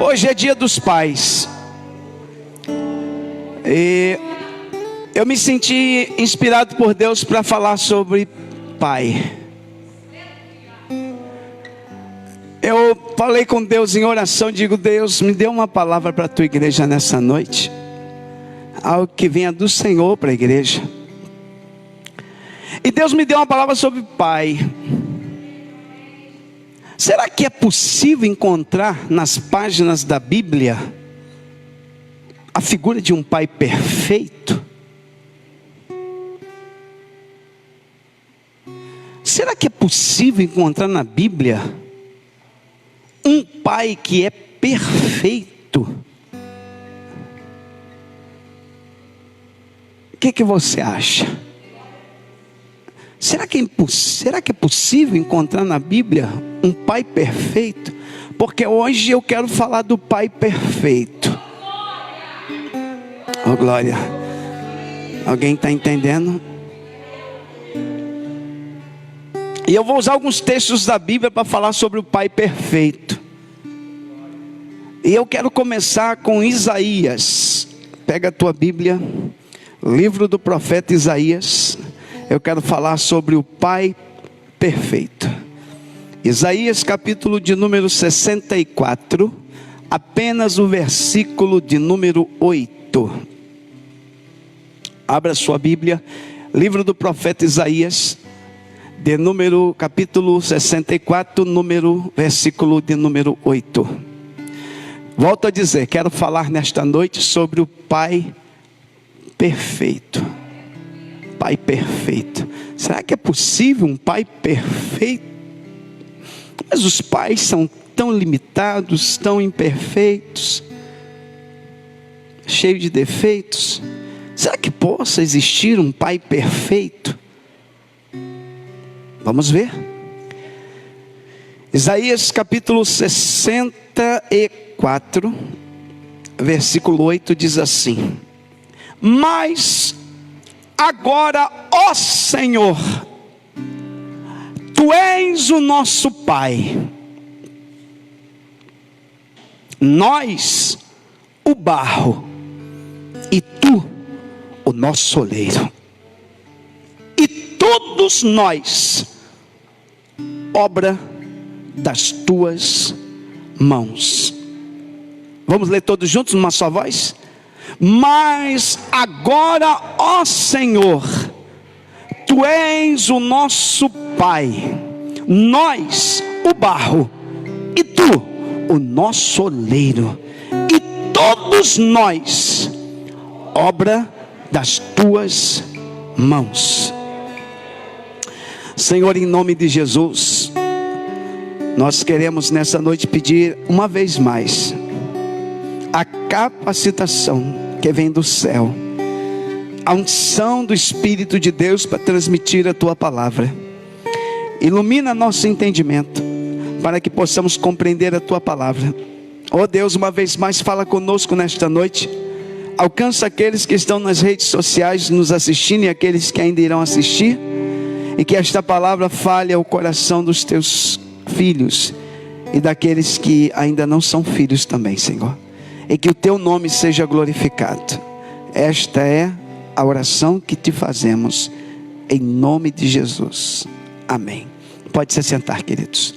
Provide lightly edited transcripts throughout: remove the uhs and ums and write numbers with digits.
Hoje é dia dos pais. E eu me senti inspirado por Deus para falar sobre pai. Eu falei com Deus em oração, digo: Deus, me dê uma palavra para a tua igreja nessa noite, algo que venha do Senhor para a igreja. E Deus me deu uma palavra sobre pai. Será que é possível encontrar nas páginas da Bíblia a figura de um pai perfeito? Será que é possível encontrar na Bíblia um pai que é perfeito? O que você acha? Será que é possível encontrar na Bíblia um pai perfeito? Porque hoje eu quero falar do pai perfeito. Oh, glória. Alguém está entendendo? E eu vou usar alguns textos da Bíblia para falar sobre o pai perfeito. E eu quero começar com Isaías. Pega a tua Bíblia, livro do profeta Isaías. Eu quero falar sobre o pai perfeito. Isaías capítulo de número 64, apenas o versículo de número 8. Abra sua Bíblia, livro do profeta Isaías, de número, capítulo 64, versículo de número 8. Volto a dizer, quero falar nesta noite sobre o pai perfeito. Pai perfeito. Será que é possível um pai perfeito? Mas os pais são tão limitados, tão imperfeitos, cheios de defeitos. Será que possa existir um pai perfeito? Vamos ver. Isaías capítulo 64, versículo 8 diz assim: Mas agora, ó Senhor, Tu és o nosso Pai, nós o barro, e Tu o nosso oleiro, e todos nós obra das Tuas mãos. Vamos ler todos juntos numa só voz? Mas agora, ó Senhor, Tu és o nosso Pai, nós o barro, e Tu o nosso oleiro, e todos nós obra das Tuas mãos. Senhor, em nome de Jesus, nós queremos nessa noite pedir uma vez mais a capacitação que vem do céu, a unção do Espírito de Deus para transmitir a Tua palavra. Ilumina nosso entendimento, para que possamos compreender a Tua palavra. Oh Deus, uma vez mais fala conosco nesta noite. Alcança aqueles que estão nas redes sociais nos assistindo e aqueles que ainda irão assistir. E que esta palavra fale ao coração dos Teus filhos e daqueles que ainda não são filhos também, Senhor. E que o Teu nome seja glorificado. Esta é a oração que Te fazemos, em nome de Jesus. Amém. Pode se sentar, queridos.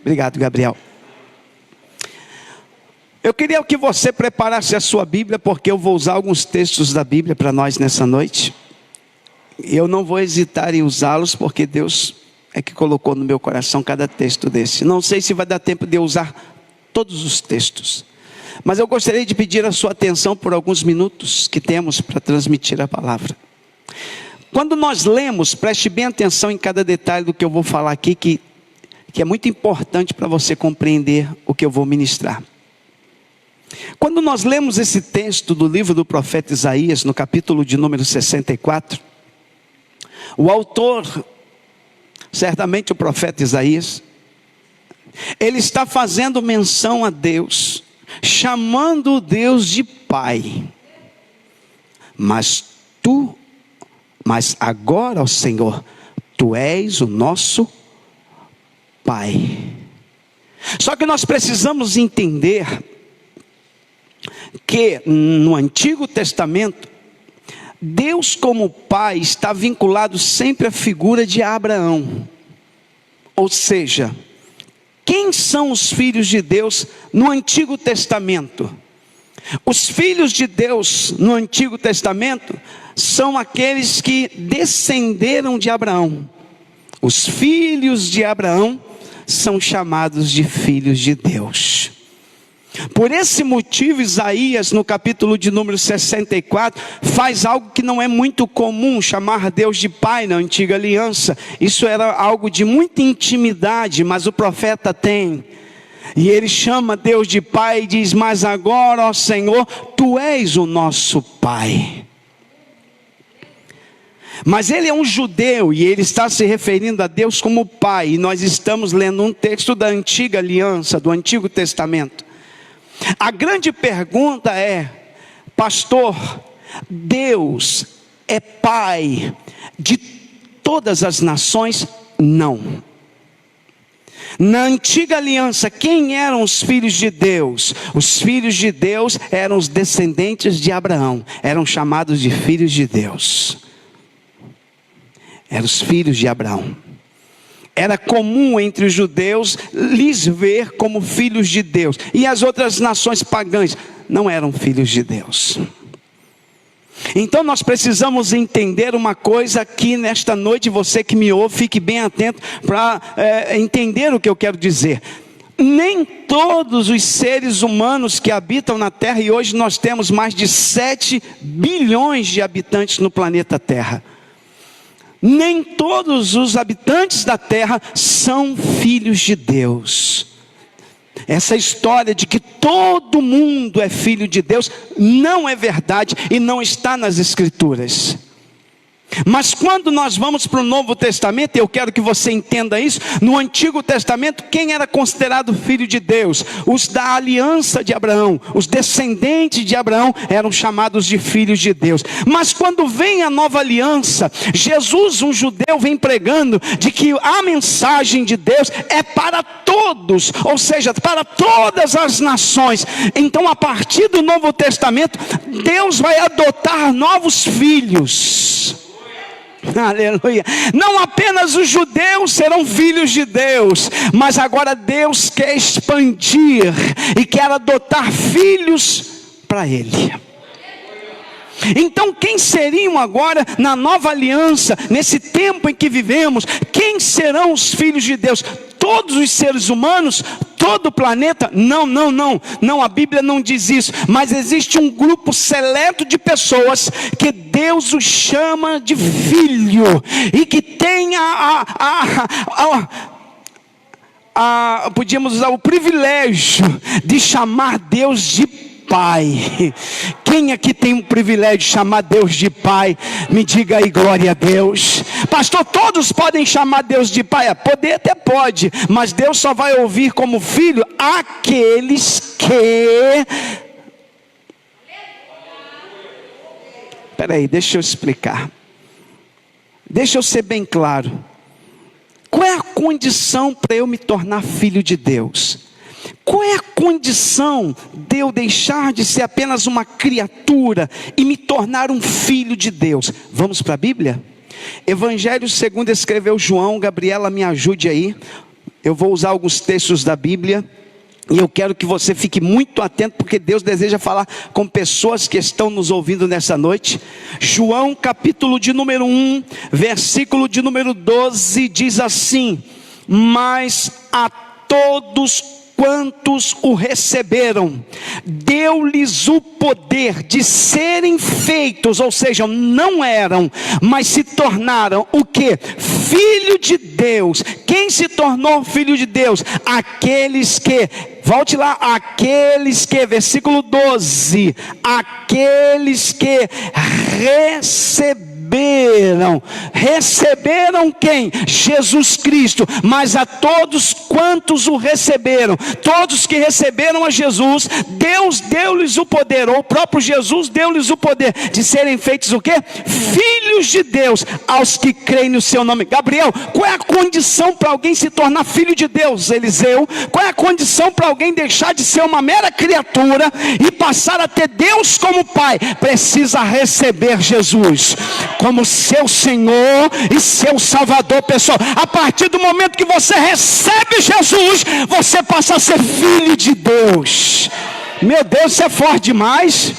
Obrigado, Gabriel. Eu queria que você preparasse a sua Bíblia, porque eu vou usar alguns textos da Bíblia para nós nessa noite. Eu não vou hesitar em usá-los, porque Deus é que colocou no meu coração cada texto desse. Não sei se vai dar tempo de eu usar todos os textos, mas eu gostaria de pedir a sua atenção por alguns minutos que temos para transmitir a palavra. Quando nós lemos, preste bem atenção em cada detalhe do que eu vou falar aqui, que é muito importante para você compreender o que eu vou ministrar. Quando nós lemos esse texto do livro do profeta Isaías, no capítulo de número 64, o autor, certamente o profeta Isaías, ele está fazendo menção a Deus, chamando Deus de Pai. Mas agora, ó Senhor, Tu és o nosso Pai. Só que nós precisamos entender que no Antigo Testamento, Deus como Pai está vinculado sempre à figura de Abraão. Ou seja, quem são os filhos de Deus no Antigo Testamento? Os filhos de Deus no Antigo Testamento são aqueles que descenderam de Abraão. Os filhos de Abraão são chamados de filhos de Deus. Por esse motivo, Isaías, no capítulo de número 64, faz algo que não é muito comum, chamar Deus de Pai na antiga aliança. Isso era algo de muita intimidade, mas o profeta tem. E ele chama Deus de Pai e diz: mas agora, ó Senhor, Tu és o nosso Pai. Mas ele é um judeu e ele está se referindo a Deus como Pai. E nós estamos lendo um texto da antiga aliança, do Antigo Testamento. A grande pergunta é: pastor, Deus é Pai de todas as nações? Não. Na antiga aliança, quem eram os filhos de Deus? Os filhos de Deus eram os descendentes de Abraão, eram chamados de filhos de Deus. Eram os filhos de Abraão. Era comum entre os judeus lhes ver como filhos de Deus. E as outras nações pagãs não eram filhos de Deus. Então nós precisamos entender uma coisa aqui nesta noite. Você que me ouve, fique bem atento para entender o que eu quero dizer. Nem todos os seres humanos que habitam na Terra, e hoje nós temos mais de 7 bilhões de habitantes no planeta Terra. Nem todos os habitantes da terra são filhos de Deus. Essa história de que todo mundo é filho de Deus não é verdade e não está nas Escrituras. Mas quando nós vamos para o Novo Testamento, eu quero que você entenda isso. No Antigo Testamento, quem era considerado filho de Deus? Os da aliança de Abraão, os descendentes de Abraão eram chamados de filhos de Deus. Mas quando vem a nova aliança, Jesus, um judeu, vem pregando de que a mensagem de Deus é para todos, ou seja, para todas as nações. Então, a partir do Novo Testamento, Deus vai adotar novos filhos. Aleluia. Não apenas os judeus serão filhos de Deus, mas agora Deus quer expandir e quer adotar filhos para Ele. Então quem seriam agora na nova aliança, nesse tempo em que vivemos? Quem serão os filhos de Deus? Todos os seres humanos? Todo o planeta? Não, a Bíblia não diz isso. Mas existe um grupo seleto de pessoas que Deus os chama de filho, e que tem podíamos usar o privilégio de chamar Deus de Pai. Quem aqui tem um privilégio de chamar Deus de Pai? Me diga aí, glória a Deus. Pastor, todos podem chamar Deus de Pai? Poder até pode, mas Deus só vai ouvir como filho aqueles que... Espera aí, deixa eu explicar. Deixa eu ser bem claro. Qual é a condição para eu me tornar filho de Deus? Qual é a condição de eu deixar de ser apenas uma criatura e me tornar um filho de Deus? Vamos para a Bíblia? Evangelho segundo escreveu João. Gabriela, me ajude aí. Eu vou usar alguns textos da Bíblia e eu quero que você fique muito atento, porque Deus deseja falar com pessoas que estão nos ouvindo nessa noite. João capítulo de número 1, versículo de número 12, diz assim: mas a todos quantos o receberam, deu-lhes o poder de serem feitos, ou seja, não eram, mas se tornaram o que? Filho de Deus. Quem se tornou filho de Deus? Aqueles que, volte lá, aqueles que, versículo 12, aqueles que receberam receberam quem? Jesus Cristo. Mas a todos quantos o receberam, todos que receberam a Jesus, Deus deu-lhes o poder, ou o próprio Jesus deu-lhes o poder de serem feitos o quê? Filhos de Deus, aos que creem no seu nome. Gabriel, qual é a condição para alguém se tornar filho de Deus? Eliseu, qual é a condição para alguém deixar de ser uma mera criatura e passar a ter Deus como Pai? Precisa receber Jesus como seu Senhor e seu Salvador pessoal. A partir do momento que você recebe Jesus, você passa a ser filho de Deus. Meu Deus, isso é forte demais.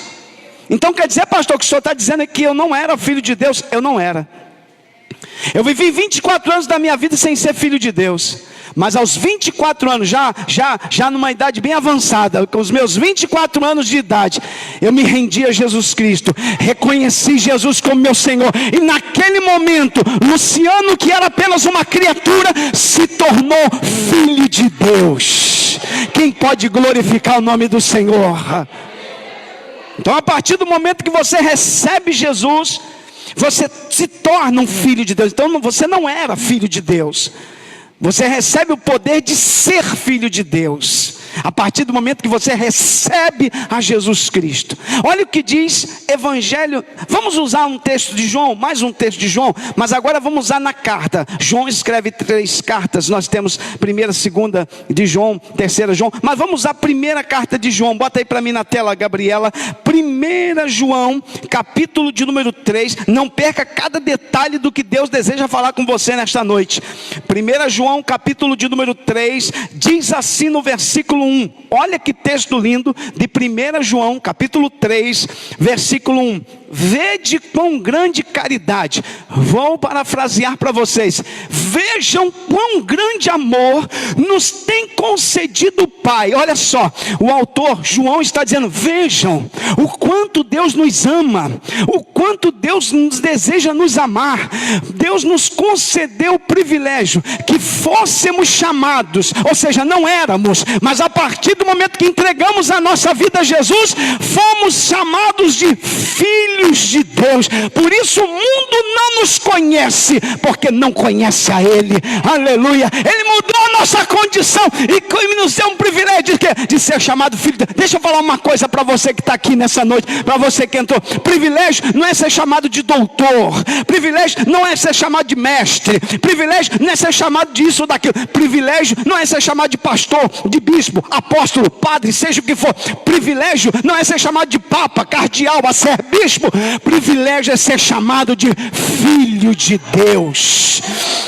Então quer dizer, pastor, que o senhor está dizendo que eu não era filho de Deus? Eu não era. Eu vivi 24 anos da minha vida sem ser filho de Deus. Mas aos 24 anos, já numa idade bem avançada, com os meus 24 anos de idade, eu me rendi a Jesus Cristo, reconheci Jesus como meu Senhor, e naquele momento, Luciano, que era apenas uma criatura, se tornou filho de Deus. Quem pode glorificar o nome do Senhor? Então, a partir do momento que você recebe Jesus, você se torna um filho de Deus. Então você não era filho de Deus, você recebe o poder de ser filho de Deus, a partir do momento que você recebe a Jesus Cristo. Olha o que diz Evangelho. Vamos usar um texto de João, mais um texto de João, mas agora vamos usar na carta. João escreve 3 cartas. Nós temos 1ª, 2ª de João, 3ª João, mas vamos usar a 1ª carta de João. Bota aí para mim na tela, Gabriela. 1 João, capítulo de número 3. Não perca cada detalhe do que Deus deseja falar com você nesta noite. 1 João, capítulo de número 3, diz assim no versículo 1. Olha que texto lindo de 1 João, capítulo 3, versículo 1. Vede quão grande caridade. Vou parafrasear para vocês. Vejam quão grande amor nos tem concedido o Pai. Olha só, o autor João está dizendo: vejam o quanto Deus nos ama, o quanto Deus nos deseja nos amar. Deus nos concedeu o privilégio que fôssemos chamados, ou seja, não éramos, mas a partir do momento que entregamos a nossa vida a Jesus, fomos chamados de filhos de Deus. Por isso o mundo não nos conhece, porque não conhece a Ele. Aleluia. Ele mudou a nossa condição e nos deu um privilégio de ser chamado filho de Deus. Deixa eu falar uma coisa para você que está aqui nessa noite, para você que entrou. Privilégio não é ser chamado de doutor, privilégio não é ser chamado de mestre, privilégio não é ser chamado disso ou daquilo, privilégio não é ser chamado de pastor, de bispo, apóstolo, padre, seja o que for. Privilégio não é ser chamado de papa, cardeal, a ser bispo. Privilégio é ser chamado de filho de Deus.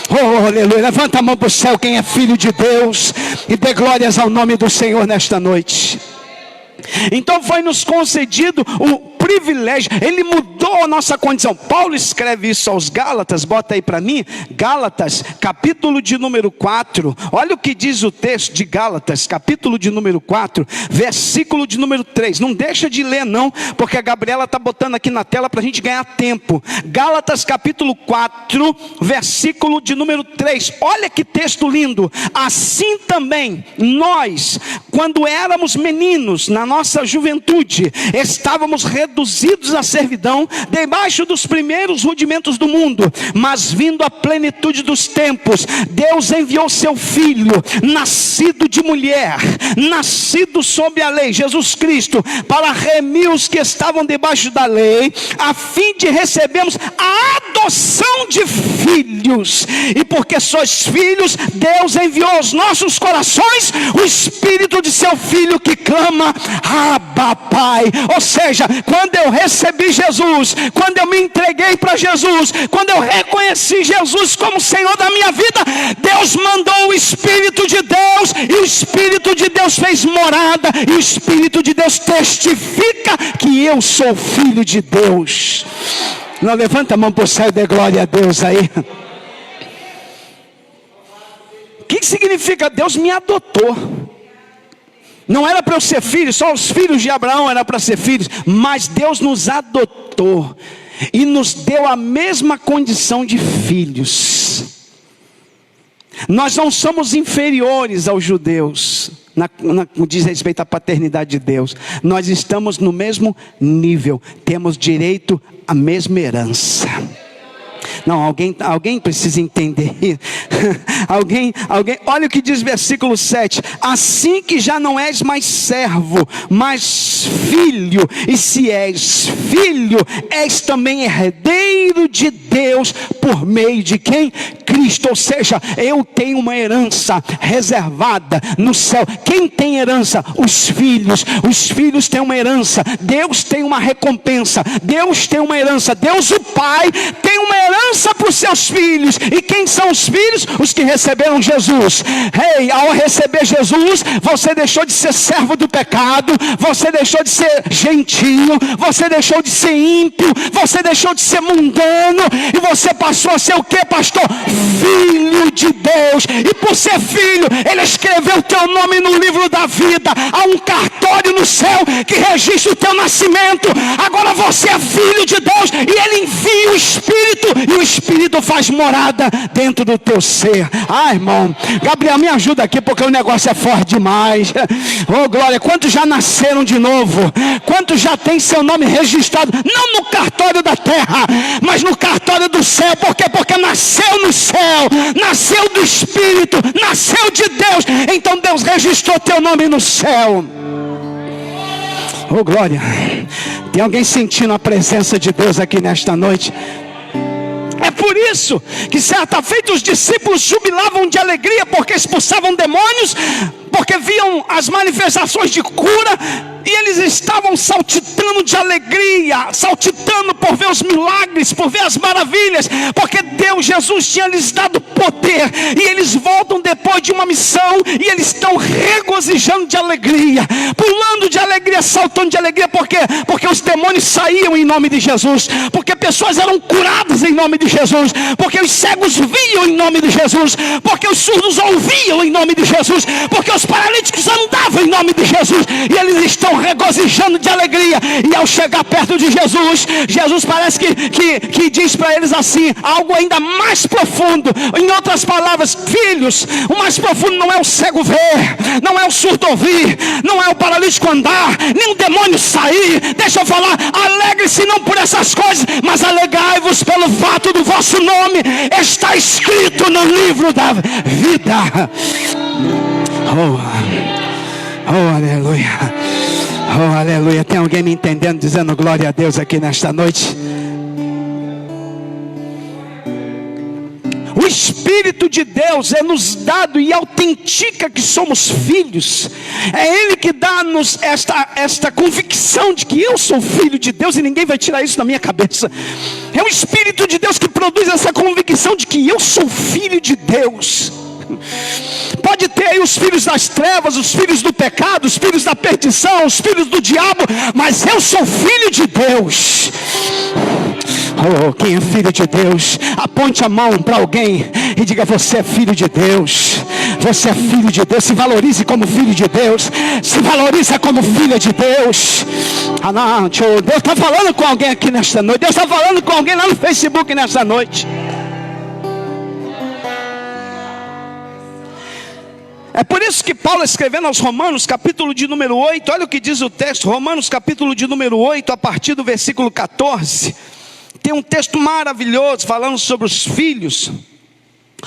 Oh, aleluia. Levanta a mão para o céu quem é filho de Deus e dê glórias ao nome do Senhor nesta noite. Então foi nos concedido o privilégio. Ele mudou a nossa condição. Paulo escreve isso aos Gálatas. Bota aí para mim, Gálatas, capítulo de número 4. Olha o que diz o texto de Gálatas, capítulo de número 4, versículo de número 3. Não deixa de ler não, porque a Gabriela está botando aqui na tela para a gente ganhar tempo. Gálatas capítulo 4, versículo de número 3. Olha que texto lindo. Assim também nós, quando éramos meninos, na nossa juventude, estávamos reduzidos à servidão, debaixo dos primeiros rudimentos do mundo. Mas vindo a plenitude dos tempos, Deus enviou seu Filho, nascido de mulher, nascido sob a lei, Jesus Cristo, para remir os que estavam debaixo da lei, a fim de recebermos a adoção de filhos. E porque sois filhos, Deus enviou aos nossos corações o Espírito de seu Filho que clama: Abba, Pai. Ou seja, quando eu recebi Jesus, quando eu me entreguei para Jesus, quando eu reconheci Jesus como Senhor da minha vida, Deus mandou o Espírito de Deus, e o Espírito de Deus fez morada, e o Espírito de Deus testifica que eu sou filho de Deus. Não, levanta a mão para o céu e dê glória a Deus aí. O que significa? Deus me adotou. Não era para eu ser filho, só os filhos de Abraão eram para ser filhos, mas Deus nos adotou e nos deu a mesma condição de filhos. Nós não somos inferiores aos judeus, no diz respeito à paternidade de Deus. Nós estamos no mesmo nível, temos direito à mesma herança. Não, alguém precisa entender. alguém, olha o que diz versículo 7. Assim que já não és mais servo, mas filho, e se és filho, és também herdeiro de Deus, por meio de quem? Cristo. Ou seja, eu tenho uma herança reservada no céu. Quem tem herança? Os filhos. Os filhos têm uma herança. Deus tem uma recompensa. Deus tem uma herança. Deus, o Pai, tem uma herança para os seus filhos. E quem são os filhos? Os que receberam Jesus. Ei, ao receber Jesus, você deixou de ser servo do pecado, você deixou de ser gentio, você deixou de ser ímpio, você deixou de ser mundano, e você passou a ser o que, pastor? Filho de Deus. E por ser filho, Ele escreveu o teu nome no livro da vida. Há um cartório no céu que registra o teu nascimento. Agora você é filho de Deus, e Ele envia o Espírito, e o Espírito faz morada dentro do teu ser. Ah, irmão, Gabriel, me ajuda aqui, porque o negócio é forte demais. Oh, glória, quantos já nasceram de novo? Quantos já tem seu nome registrado, não no cartório da terra, mas no cartório do céu? Por quê? Porque nasceu no céu, nasceu do Espírito, nasceu de Deus. Então Deus registrou teu nome no céu. Oh, glória. Tem alguém sentindo a presença de Deus aqui nesta noite? É por isso que certa feita os discípulos jubilavam de alegria, porque expulsavam demônios, porque viam as manifestações de cura, e eles estavam saltitando de alegria, saltitando por ver os milagres, por ver as maravilhas, porque Deus, Jesus tinha lhes dado poder, e eles voltam depois de uma missão, e eles estão regozijando de alegria, pulando de alegria, saltando de alegria. Por quê? Porque os demônios saíam em nome de Jesus, porque pessoas eram curadas em nome de Jesus, porque os cegos viam em nome de Jesus, porque os surdos ouviam em nome de Jesus, porque os paralíticos andavam em nome de Jesus, e eles estão regozijando de alegria. E ao chegar perto de Jesus, Jesus parece que diz para eles assim, algo ainda mais profundo. Em outras palavras, filhos, o mais profundo não é o cego ver, não é o surdo ouvir, não é o paralítico andar, nem o demônio sair. Deixa eu falar, alegre-se não por essas coisas, mas alegrai-vos pelo fato do vosso nome está escrito no livro da vida. Oh, aleluia. Oh, aleluia. Tem alguém me entendendo, dizendo glória a Deus aqui nesta noite? O Espírito de Deus é nos dado e autentica que somos filhos. É Ele que dá-nos esta convicção de que eu sou filho de Deus, e ninguém vai tirar isso da minha cabeça. É o Espírito de Deus que produz essa convicção de que eu sou filho de Deus. Pode ter aí os filhos das trevas, os filhos do pecado, os filhos da perdição, os filhos do diabo, mas eu sou filho de Deus. Oh, quem é filho de Deus, aponte a mão para alguém e diga: você é filho de Deus. Você é filho de Deus. Se valorize como filho de Deus. Se valorize como filha de Deus. Ah, não, Deus está falando com alguém aqui nesta noite. Deus está falando com alguém lá no Facebook nesta noite. É por isso que Paulo, escrevendo aos Romanos, capítulo de número 8, olha o que diz o texto, Romanos capítulo de número 8, a partir do versículo 14, tem um texto maravilhoso falando sobre os filhos.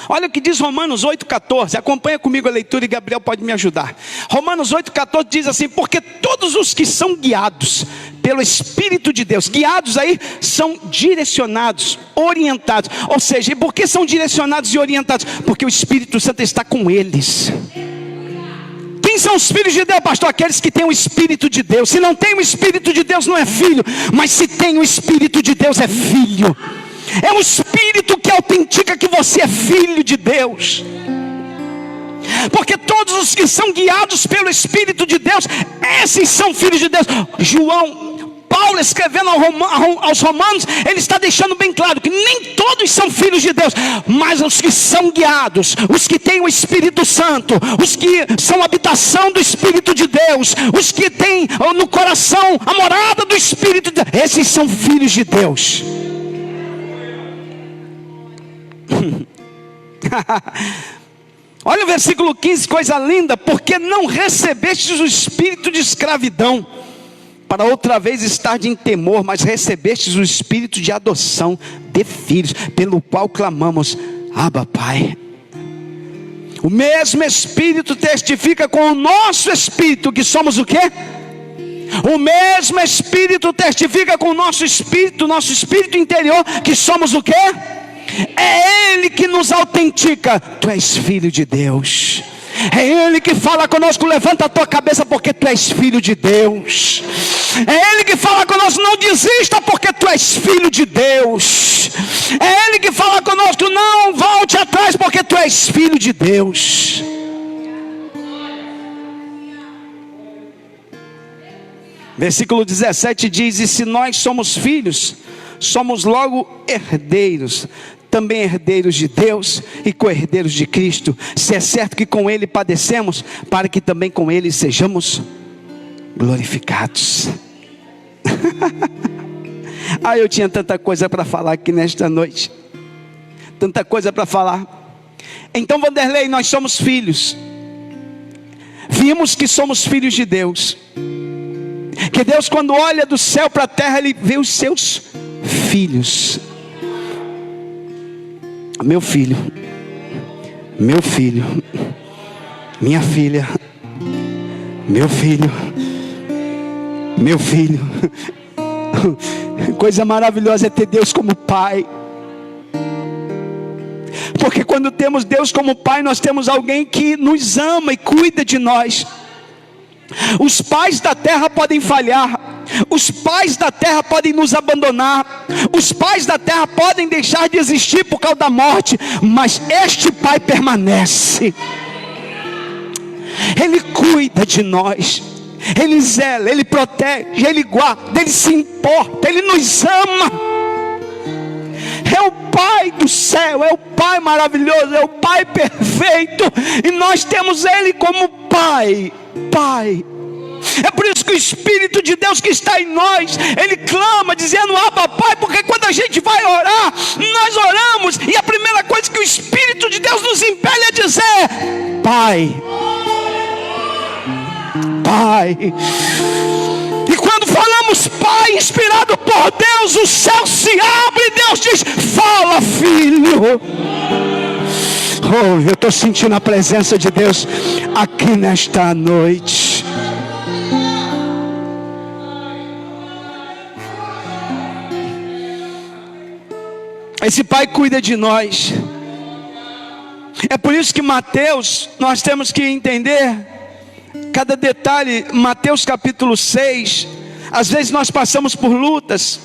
Olha o que diz Romanos 8,14, acompanha comigo a leitura e Gabriel pode me ajudar. Romanos 8,14 diz assim: porque todos os que são guiados pelo Espírito de Deus, guiados aí, são direcionados, orientados. Ou seja, e por que são direcionados e orientados? Porque o Espírito Santo está com eles. Quem são os filhos de Deus, pastor? Aqueles que têm o Espírito de Deus. Se não tem o Espírito de Deus, não é filho, mas se tem o Espírito de Deus, é filho. É o Espírito que autentica que você é filho de Deus. Porque todos os que são guiados pelo Espírito de Deus, esses são filhos de Deus. Paulo escrevendo aos Romanos, ele está deixando bem claro que nem todos são filhos de Deus, mas os que são guiados, os que têm o Espírito Santo, os que são habitação do Espírito de Deus, os que têm no coração a morada do Espírito de Deus, esses são filhos de Deus. Olha o versículo 15, coisa linda. Porque não recebestes o espírito de escravidão para outra vez estar em temor, mas recebestes o espírito de adoção de filhos, pelo qual clamamos, Abba, Pai. O mesmo Espírito testifica com o nosso espírito que somos o quê? O mesmo Espírito testifica com o nosso espírito interior, que somos o quê? É Ele que nos autentica, tu és filho de Deus. É Ele que fala conosco, levanta a tua cabeça porque tu és filho de Deus. É Ele que fala conosco, não desista porque tu és filho de Deus. É Ele que fala conosco, não volte atrás porque tu és filho de Deus. Versículo 17 diz, e se nós somos filhos, somos logo herdeiros, também herdeiros de Deus e co-herdeiros de Cristo, se é certo que com Ele padecemos, para que também com Ele sejamos glorificados. Eu tinha tanta coisa para falar aqui nesta noite, tanta coisa para falar. Então, Vanderlei, nós somos filhos, vimos que somos filhos de Deus, que Deus, quando olha do céu para a terra, Ele vê os seus filhos. Meu filho, meu filho, minha filha, meu filho, meu filho. Coisa maravilhosa é ter Deus como Pai, porque quando temos Deus como Pai, nós temos alguém que nos ama e cuida de nós. Os pais da terra podem falhar, os pais da terra podem nos abandonar, os pais da terra podem deixar de existir por causa da morte, mas este Pai permanece. Ele cuida de nós, Ele zela, Ele protege, Ele guarda, Ele se importa, Ele nos ama. É o Pai do céu, é o Pai maravilhoso, é o Pai perfeito, e nós temos Ele como Pai. É por isso que o Espírito de Deus que está em nós, ele clama dizendo, Abba, Pai, porque quando a gente vai orar, nós oramos, e a primeira coisa que o Espírito de Deus nos impele a dizer, Pai, Pai. E quando falamos Pai, inspirado por Deus, o céu se abre e Deus diz, fala, filho. Eu estou sentindo a presença de Deus aqui nesta noite. Esse Pai cuida de nós. É por isso que Mateus, nós temos que entender cada detalhe. Mateus capítulo 6. Às vezes nós passamos por lutas,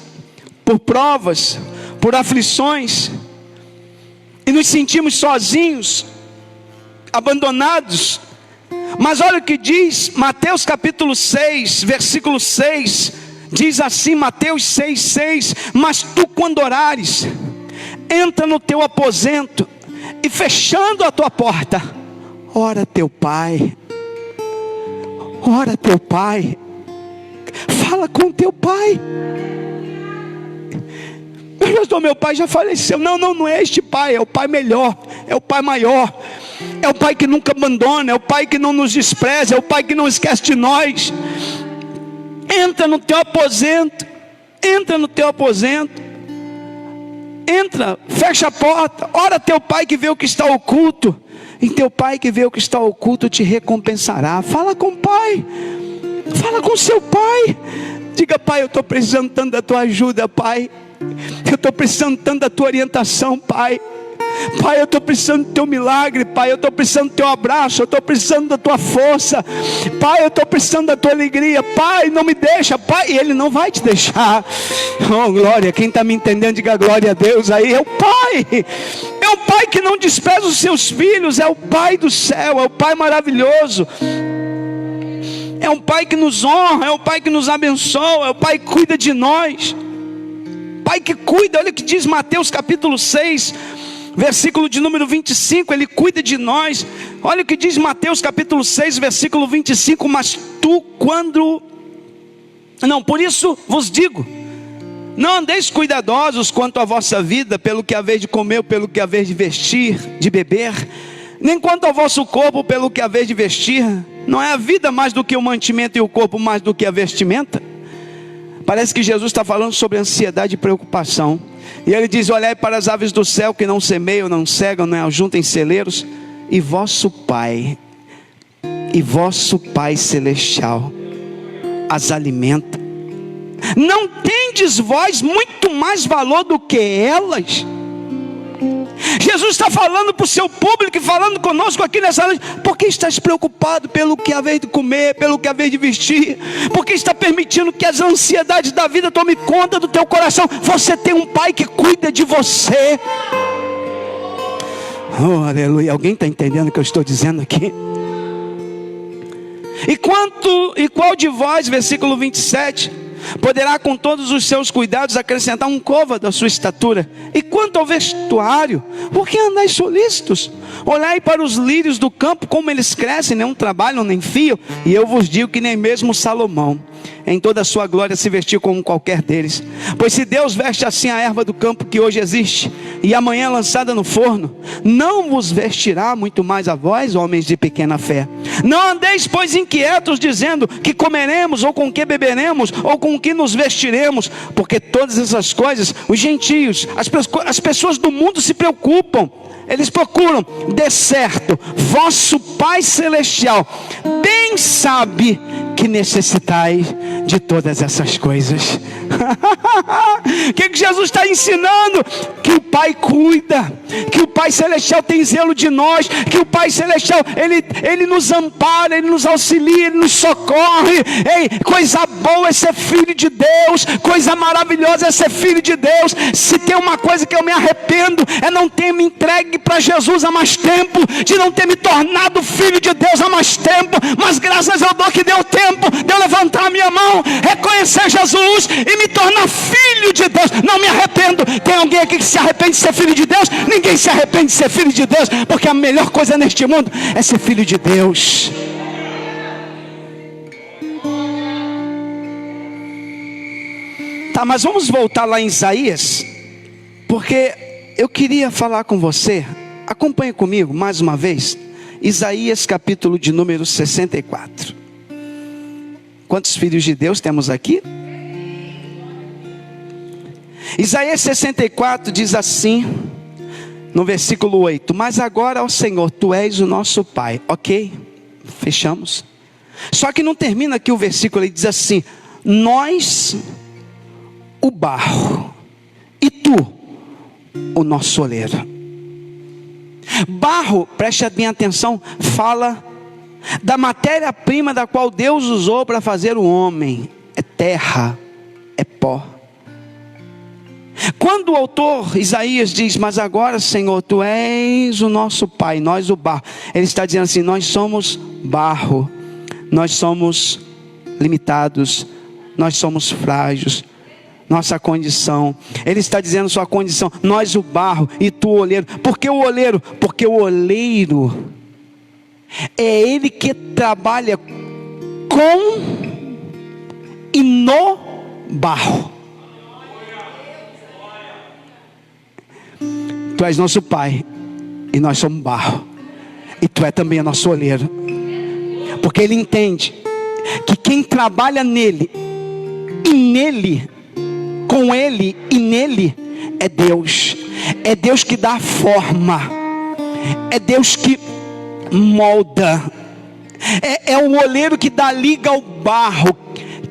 por provas, por aflições, e nos sentimos sozinhos, abandonados. Mas olha o que diz Mateus capítulo 6, versículo 6. Diz assim, Mateus 6:6. Mas tu, quando orares, entra no teu aposento, e fechando a tua porta, ora teu Pai. Ora teu Pai. Fala com teu Pai. Meu pai já faleceu. Não é este Pai, é o Pai melhor, é o Pai maior, é o Pai que nunca abandona, é o Pai que não nos despreza, é o Pai que não esquece de nós. Entra no teu aposento, entra no teu aposento, entra, fecha a porta, ora teu Pai que vê o que está oculto, e teu Pai que vê o que está oculto te recompensará. Fala com o Pai, fala com seu Pai, diga, Pai, eu estou precisando tanto da tua ajuda, Pai, eu estou precisando tanto da tua orientação, Pai. Pai, eu estou precisando do teu milagre, Pai, eu estou precisando do teu abraço, eu estou precisando da tua força, Pai, eu estou precisando da tua alegria, Pai, não me deixa, Pai, e Ele não vai te deixar. Oh glória, quem está me entendendo, diga glória a Deus aí. É o Pai que não despreza os seus filhos, é o Pai do céu, é o Pai maravilhoso, é um Pai que nos honra, é um Pai que nos abençoa, é o Pai que cuida de nós, Pai que cuida. Olha o que diz Mateus capítulo 6, versículo de número 25, Ele cuida de nós. Olha o que diz Mateus capítulo 6, versículo 25, mas tu por isso vos digo, não andeis cuidadosos quanto à vossa vida, pelo que haver de comer, pelo que haver de vestir, de beber, nem quanto ao vosso corpo, pelo que haver de vestir. Não é a vida mais do que o mantimento, e o corpo mais do que a vestimenta? Parece que Jesus está falando sobre ansiedade e preocupação. E ele diz: olhai para as aves do céu, que não semeiam, não cegam, não ajuntem celeiros, e vosso Pai celestial as alimenta. Não tendes vós muito mais valor do que elas? Jesus está falando para o seu público e falando conosco aqui nessa noite. Por que estás preocupado pelo que haver de comer, pelo que haver de vestir? Por que está permitindo que as ansiedades da vida tomem conta do teu coração? Você tem um Pai que cuida de você. Oh, aleluia. Alguém está entendendo o que eu estou dizendo aqui? E qual de vós, versículo 27, poderá com todos os seus cuidados acrescentar um côvado à sua estatura? E quanto ao vestuário, por que andais solícitos? Olhai para os lírios do campo, como eles crescem, nem trabalham nem fiam, e eu vos digo que nem mesmo Salomão em toda a sua glória se vestiu como qualquer deles. Pois se Deus veste assim a erva do campo que hoje existe, e amanhã lançada no forno, não vos vestirá muito mais a vós, homens de pequena fé? Não andeis, pois, inquietos, dizendo: que comeremos, ou com que beberemos, ou com que nos vestiremos? Porque todas essas coisas, os gentios, as pessoas do mundo se preocupam. Eles procuram. De certo, vosso Pai Celestial bem sabe que necessitais de todas essas coisas. O que Jesus está ensinando? Que o Pai cuida, que o Pai Celestial tem zelo de nós, que o Pai Celestial, Ele nos ampara, Ele nos auxilia, Ele nos socorre. Ei, coisa boa é ser filho de Deus, coisa maravilhosa é ser filho de Deus. Se tem uma coisa que eu me arrependo, é não ter me entregue para Jesus há mais tempo, de não ter me tornado filho de Deus há mais tempo. Mas graças eu dou que deu tempo de eu levantar a minha mão, reconhecer Jesus e me tornar filho de Deus. Não me arrependo. Tem alguém aqui que se arrepende de ser filho de Deus? Ninguém se arrepende de ser filho de Deus, porque a melhor coisa neste mundo é ser filho de Deus. Tá, mas vamos voltar lá em Isaías, porque eu queria falar com você. Acompanhe comigo mais uma vez, Isaías capítulo de número 64. Quantos filhos de Deus temos aqui? Isaías 64 diz assim, no versículo 8: mas agora, ó Senhor, Tu és o nosso Pai. Ok, fechamos. Só que não termina aqui o versículo, ele diz assim: nós o barro, e Tu o nosso oleiro. Barro, preste bem atenção, fala da matéria-prima da qual Deus usou para fazer o homem. É terra, é pó. Quando o autor Isaías diz: mas agora, Senhor, Tu és o nosso Pai, nós o barro, ele está dizendo assim: nós somos barro, nós somos limitados, nós somos frágeis, nossa condição. Ele está dizendo sua condição, nós o barro e Tu o oleiro. Por que o oleiro? Porque o oleiro é ele que trabalha com e no barro. Tu és nosso Pai e nós somos barro, e Tu é também nosso oleiro. Porque ele entende que quem trabalha nele e nele, com ele e nele, é Deus. É Deus que dá forma, é Deus que molda, é o oleiro que dá liga ao barro,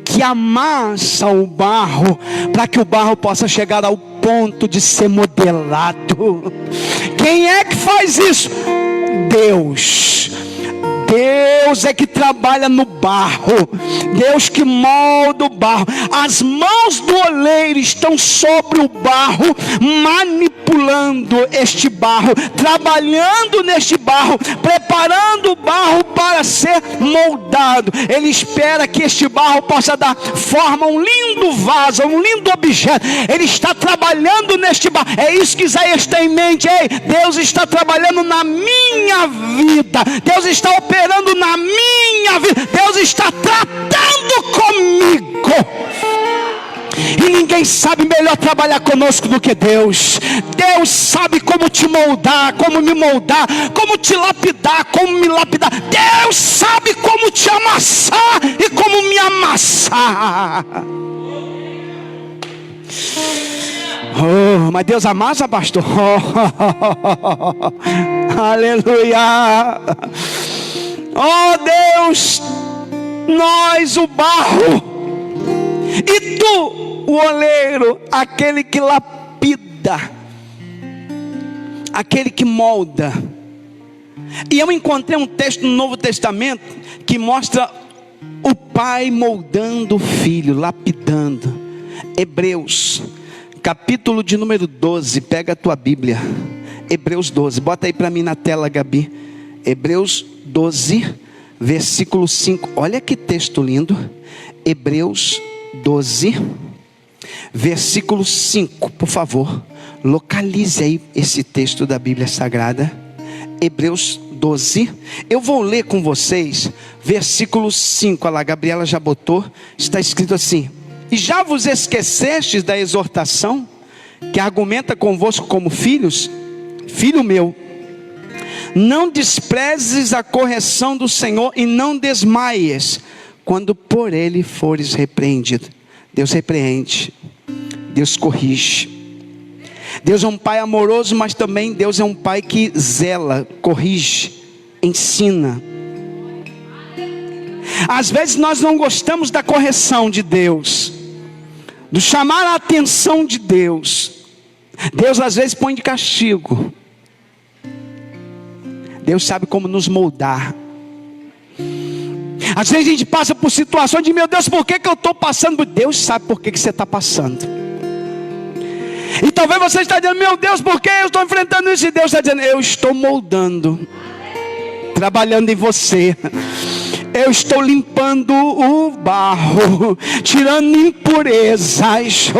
que amassa o barro, para que o barro possa chegar ao ponto de ser modelado. Quem é que faz isso? Deus. Deus é que trabalha no barro, Deus que molda o barro. As mãos do oleiro estão sobre o barro, manipulando este barro, trabalhando neste barro, preparando o barro para ser moldado. Ele espera que este barro possa dar forma a um lindo vaso, a um lindo objeto. Ele está trabalhando neste barro. É isso que Isaías tem em mente. Ei, Deus está trabalhando na minha vida, Deus está operando na minha vida, Deus está tratando comigo. E ninguém sabe melhor trabalhar conosco do que Deus. Deus sabe como te moldar, como me moldar, como te lapidar, como me lapidar. Deus sabe como te amassar e como me amassar. Oh, mas Deus amassa, pastor. Aleluia. Oh Deus, nós o barro, e tu o oleiro, aquele que lapida, aquele que molda. E eu encontrei um texto no Novo Testamento que mostra o pai moldando o filho, lapidando. Hebreus, capítulo de número 12, pega a tua Bíblia. Hebreus 12, bota aí para mim na tela, Gabi. Hebreus 12, versículo 5. Olha que texto lindo. Hebreus 12, versículo 5, por favor. Localize aí esse texto da Bíblia Sagrada. Hebreus 12. Eu vou ler com vocês versículo 5. Olha lá, a Gabriela já botou. Está escrito assim: e já vos esquecestes da exortação que argumenta convosco como filhos? Filho meu, não desprezes a correção do Senhor, e não desmaies quando por ele fores repreendido. Deus repreende, Deus corrige. Deus é um pai amoroso, mas também Deus é um pai que zela, corrige, ensina. Às vezes nós não gostamos da correção de Deus, do chamar a atenção de Deus. Deus às vezes põe de castigo. Deus sabe como nos moldar. Às vezes a gente passa por situações de: meu Deus, por que eu estou passando? Deus sabe por que você está passando. E talvez você está dizendo: meu Deus, por que eu estou enfrentando isso? E Deus está dizendo: eu estou moldando, trabalhando em você. Eu estou limpando o barro, tirando impurezas.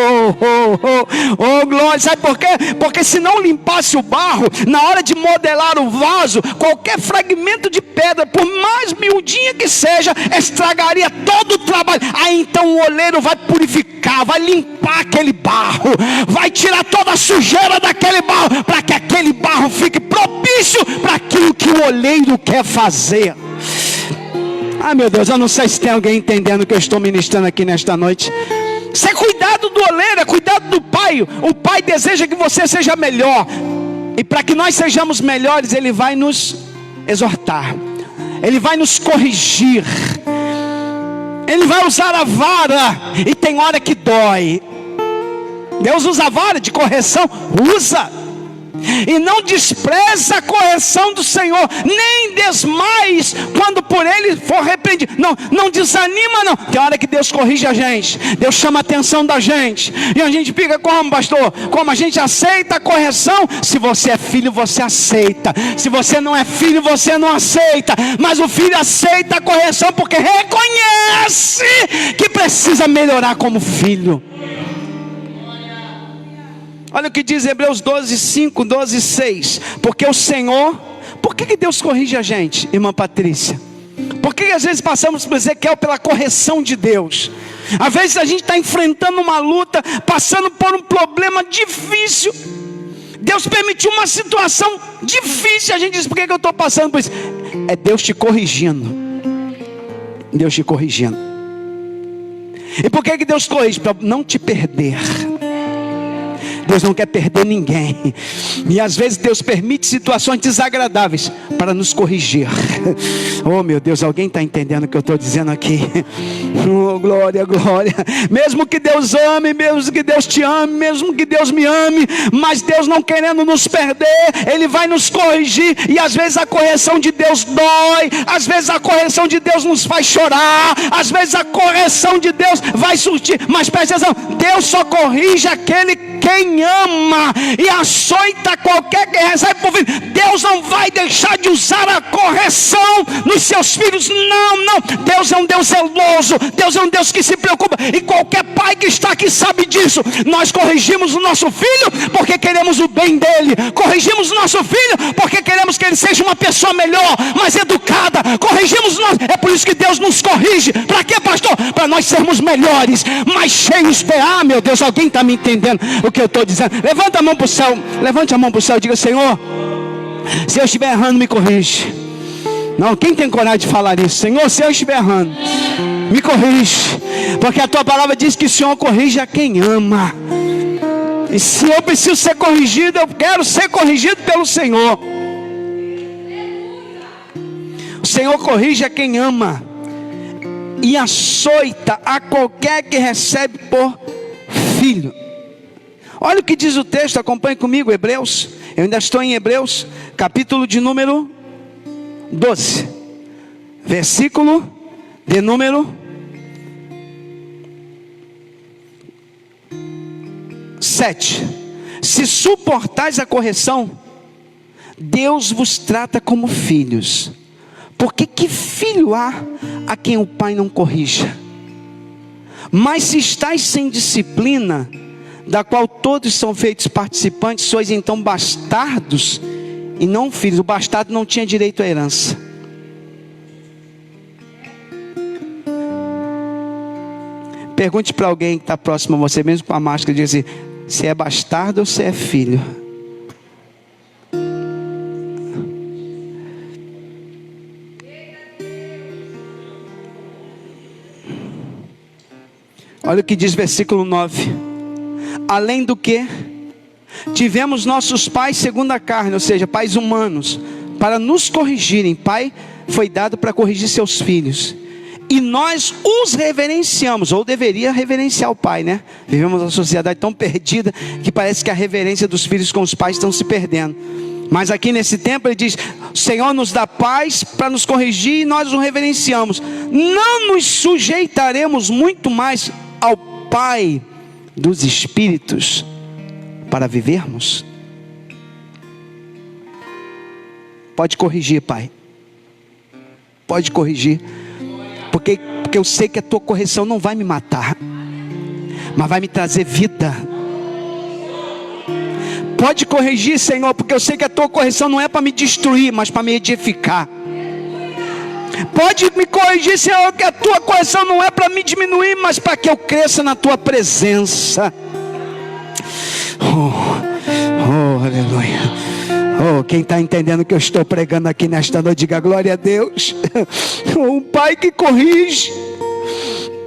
Oh, glória. Sabe por quê? Porque se não limpasse o barro, na hora de modelar o vaso, qualquer fragmento de pedra, por mais miudinha que seja, estragaria todo o trabalho. Aí então o oleiro vai purificar, vai limpar aquele barro, vai tirar toda a sujeira daquele barro, para que aquele barro fique propício para aquilo que o oleiro quer fazer. Ah, meu Deus, eu não sei se tem alguém entendendo o que eu estou ministrando aqui nesta noite. Isso é cuidado do oleiro, é cuidado do pai. O pai deseja que você seja melhor, e para que nós sejamos melhores, ele vai nos exortar, ele vai nos corrigir, ele vai usar a vara, e tem hora que dói. Deus usa a vara de correção, usa. E não despreza a correção do Senhor, nem desmais quando por ele for repreendido. Não desanima não. Tem hora que Deus corrige a gente, Deus chama a atenção da gente, e a gente fica como, pastor? Como? A gente aceita a correção. Se você é filho, você aceita. Se você não é filho, você não aceita. Mas o filho aceita a correção porque reconhece que precisa melhorar como filho. Olha o que diz Hebreus 12, 5, 12, 6. Porque o Senhor... Por que Deus corrige a gente, irmã Patrícia? Por que às vezes passamos por Ezequiel pela correção de Deus? Às vezes a gente está enfrentando uma luta, passando por um problema difícil. Deus permitiu uma situação difícil. A gente diz: por que eu estou passando por isso? É Deus te corrigindo. Deus te corrigindo. E por que Deus corrige? Para não te perder. Deus não quer perder ninguém. E às vezes Deus permite situações desagradáveis para nos corrigir. Oh meu Deus, alguém está entendendo o que eu estou dizendo aqui? Oh, glória, glória. Mesmo que Deus ame, mesmo que Deus te ame, mesmo que Deus me ame, mas Deus não querendo nos perder, Ele vai nos corrigir. E às vezes a correção de Deus dói, às vezes a correção de Deus nos faz chorar, às vezes a correção de Deus vai surtir. Mas presta atenção, Deus só corrige aquele quem ama, e açoita qualquer que recebe por filho. Deus não vai deixar de usar a correção nos seus filhos. Não. Deus é um Deus zeloso, Deus é um Deus que se preocupa, e qualquer pai que está aqui sabe disso. Nós corrigimos o nosso filho porque queremos o bem dele. Corrigimos o nosso filho porque queremos que ele seja uma pessoa melhor, mais educada. Corrigimos nós. É por isso que Deus nos corrige. Para quê, pastor? Para nós sermos melhores, mais cheios de... Ah, meu Deus, alguém está me entendendo o que eu estou dizendo? Levanta a mão para o céu, levante a mão para o céu e diga: Senhor, se eu estiver errando, me corrige. Não, quem tem coragem de falar isso? Senhor, se eu estiver errando, me corrige, porque a tua palavra diz que o Senhor corrige a quem ama. E se eu preciso ser corrigido, eu quero ser corrigido pelo Senhor. O Senhor corrige a quem ama e açoita a qualquer que recebe por filho. Olha o que diz o texto, acompanhe comigo, Hebreus. Eu ainda estou em Hebreus, capítulo de número 12, versículo de número 7. Se suportais a correção, Deus vos trata como filhos. Porque que filho há a quem o pai não corrija? Mas se estáis sem disciplina, da qual todos são feitos participantes, sois então bastardos e não filhos. O bastardo não tinha direito à herança. Pergunte para alguém que está próximo a você, mesmo com a máscara, diz assim: se é bastardo ou se é filho? Olha o que diz versículo 9. Além do que, tivemos nossos pais segundo a carne, ou seja, pais humanos, para nos corrigirem. Pai foi dado para corrigir seus filhos. E nós os reverenciamos, ou deveria reverenciar o pai, né? Vivemos uma sociedade tão perdida que parece que a reverência dos filhos com os pais estão se perdendo. Mas aqui nesse tempo ele diz: o Senhor nos dá paz para nos corrigir e nós o reverenciamos. Não nos sujeitaremos muito mais ao Pai dos Espíritos para vivermos? Pode corrigir, Pai. Pode corrigir. Porque eu sei que a tua correção não vai me matar, mas vai me trazer vida. Pode corrigir, Senhor, porque eu sei que a tua correção não é para me destruir, mas para me edificar. Pode me corrigir, Senhor, que a tua correção não é para me diminuir, mas para que eu cresça na tua presença. Oh, aleluia. Oh, quem está entendendo o que eu estou pregando aqui nesta noite, diga glória a Deus. Um pai que corrige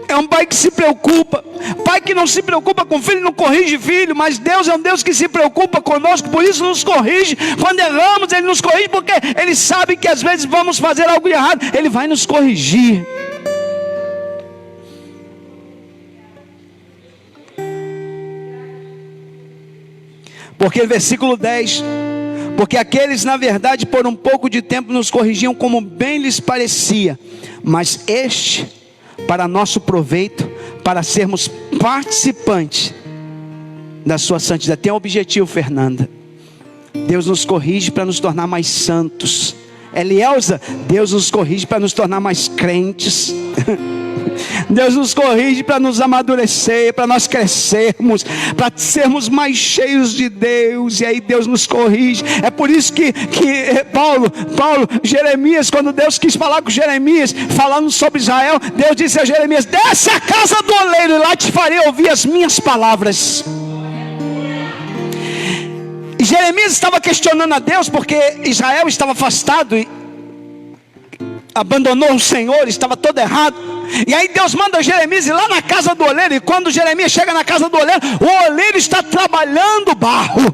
é um pai que se preocupa. Pai que não se preocupa com filho, não corrige filho. Mas Deus é um Deus que se preocupa conosco, por isso nos corrige. Quando erramos, Ele nos corrige, porque Ele sabe que às vezes vamos fazer algo errado. Ele vai nos corrigir. Porque versículo 10: porque aqueles na verdade por um pouco de tempo nos corrigiam como bem lhes parecia, mas este para nosso proveito, para sermos participantes da sua santidade. Tem um objetivo, Fernanda. Deus nos corrige para nos tornar mais santos. Elielza, Deus nos corrige para nos tornar mais crentes. Deus nos corrige para nos amadurecer, para nós crescermos, para sermos mais cheios de Deus. E aí Deus nos corrige. É por isso que Jeremias, quando Deus quis falar com Jeremias, falando sobre Israel, Deus disse a Jeremias: desce à casa do oleiro e lá te farei ouvir as minhas palavras. E Jeremias estava questionando a Deus, porque Israel estava afastado e abandonou o Senhor, estava todo errado. E aí Deus manda Jeremias ir lá na casa do oleiro. E quando Jeremias chega na casa do oleiro, o oleiro está trabalhando o barro.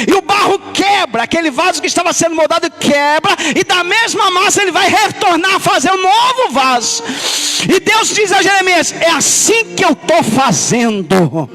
E o barro quebra, aquele vaso que estava sendo moldado quebra, e da mesma massa ele vai retornar a fazer um novo vaso. E Deus diz a Jeremias: é assim que eu estou fazendo.